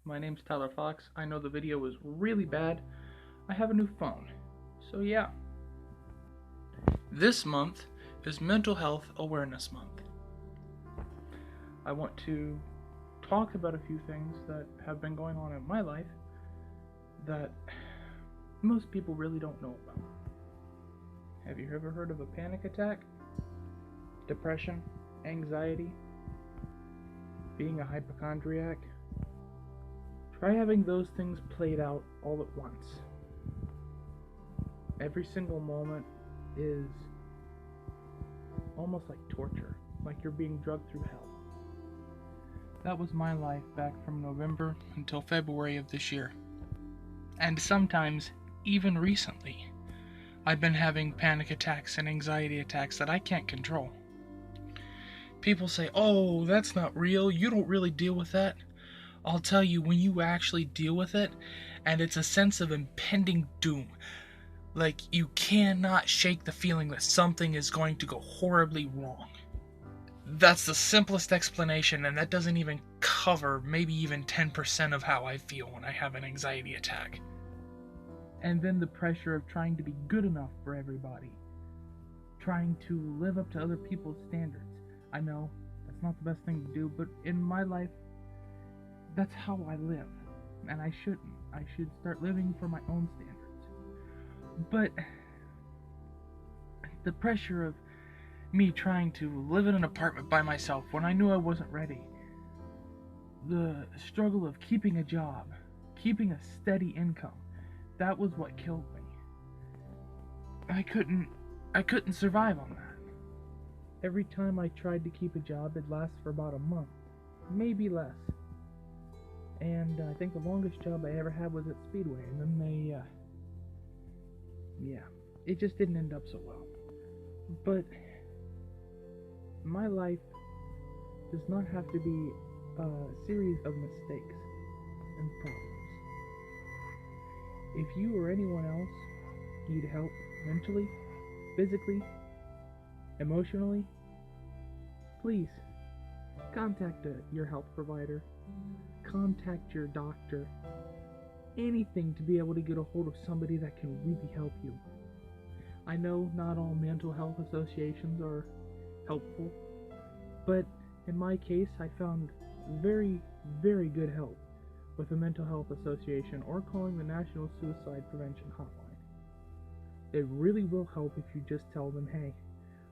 My name's Tyler Fox. I know the video was really bad. I have a new phone. So, yeah. This month is Mental Health Awareness Month. I want to talk about a few things that have been going on in my life that most people really don't know about. Have you ever heard of a panic attack? Depression? Anxiety? Being a hypochondriac? Try having those things played out all at once. Every single moment is almost like torture, like you're being drugged through hell. That was my life back from November until February of this year. And sometimes, even recently, I've been having panic attacks and anxiety attacks that I can't control. People say, "Oh, that's not real, you don't really deal with that." I'll tell you, when you actually deal with it, and it's a sense of impending doom, like you cannot shake the feeling that something is going to go horribly wrong. That's the simplest explanation, and that doesn't even cover maybe even 10% of how I feel when I have an anxiety attack. And then the pressure of trying to be good enough for everybody, trying to live up to other people's standards. I know that's not the best thing to do, but in my life, that's how I live, and I shouldn't. I should start living for my own standards. But the pressure of me trying to live in an apartment by myself when I knew I wasn't ready, the struggle of keeping a job, keeping a steady income, that was what killed me. I couldn't survive on that. Every time I tried to keep a job, it'd last for about a month, maybe less. And I think the longest job I ever had was at Speedway, and then it just didn't end up so well. But my life does not have to be a series of mistakes and problems. If you or anyone else need help mentally, physically, emotionally, please contact your health provider. Contact your doctor, anything to be able to get a hold of somebody that can really help you. I know not all mental health associations are helpful, but in my case, I found very, very good help with a mental health association or calling the National Suicide Prevention Hotline. It really will help if you just tell them, "Hey,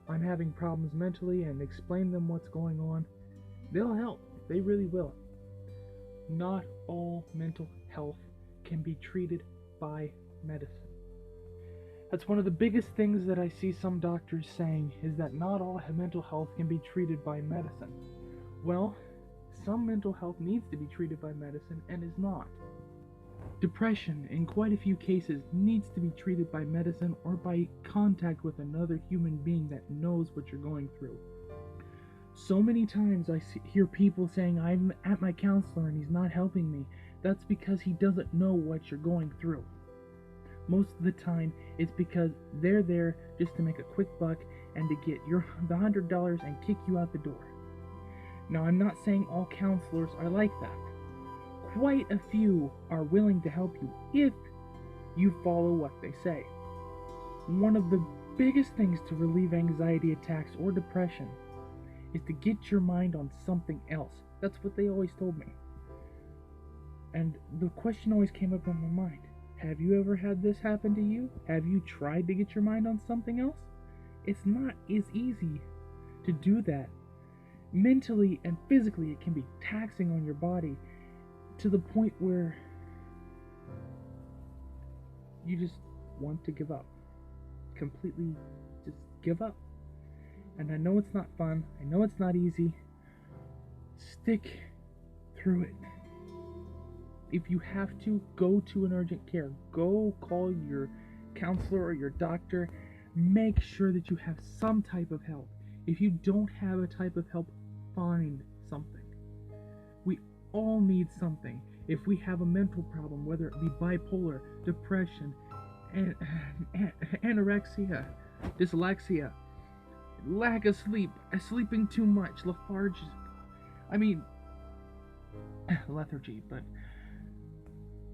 I'm having problems mentally," and explain them what's going on. They'll help. They really will. Not all mental health can be treated by medicine. That's one of the biggest things that I see some doctors saying, is that not all mental health can be treated by medicine. Well, some mental health needs to be treated by medicine and is not. Depression, in quite a few cases, needs to be treated by medicine or by contact with another human being that knows what you're going through. So many times I hear people saying, "I'm at my counselor and he's not helping me." That's because he doesn't know what you're going through. Most of the time, it's because they're there just to make a quick buck and to get the $100 and kick you out the door. Now, I'm not saying all counselors are like that. Quite a few are willing to help you if you follow what they say. One of the biggest things to relieve anxiety attacks or depression is to get your mind on something else. That's what they always told me. And the question always came up in my mind, have you ever had this happen to you? Have you tried to get your mind on something else? It's not as easy to do that. Mentally and physically, it can be taxing on your body to the point where you just want to give up. Completely just give up. And I know it's not fun. I know it's not easy. Stick through it. If you have to, go to an urgent care. Go call your counselor or your doctor. Make sure that you have some type of help. If you don't have a type of help, find something. We all need something. If we have a mental problem, whether it be bipolar, depression, anorexia, dyslexia, lack of sleep, sleeping too much, lethargy, but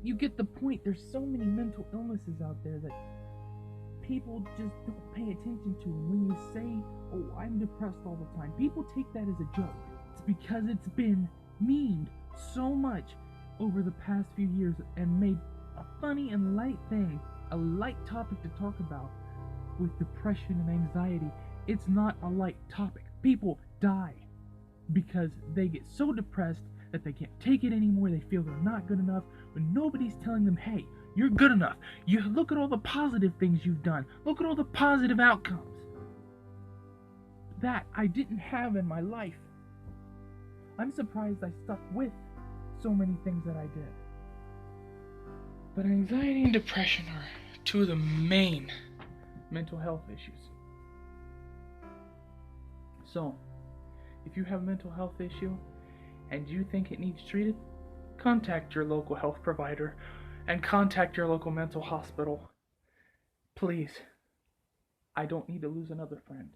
You get the point. There's so many mental illnesses out there that people just don't pay attention to. When you say, oh, I'm depressed all the time, people take that as a joke. It's because it's been memed so much over the past few years and made a funny and light thing, a light topic to talk about with depression and anxiety. It's not a light topic. People die because they get so depressed that they can't take it anymore. They feel they're not good enough when nobody's telling them, hey, you're good enough. You look at all the positive things you've done. Look at all the positive outcomes that I didn't have in my life. I'm surprised I stuck with so many things that I did. But anxiety and depression are two of the main mental health issues. So, if you have a mental health issue and you think it needs treated, contact your local health provider and contact your local mental hospital. Please. I don't need to lose another friend.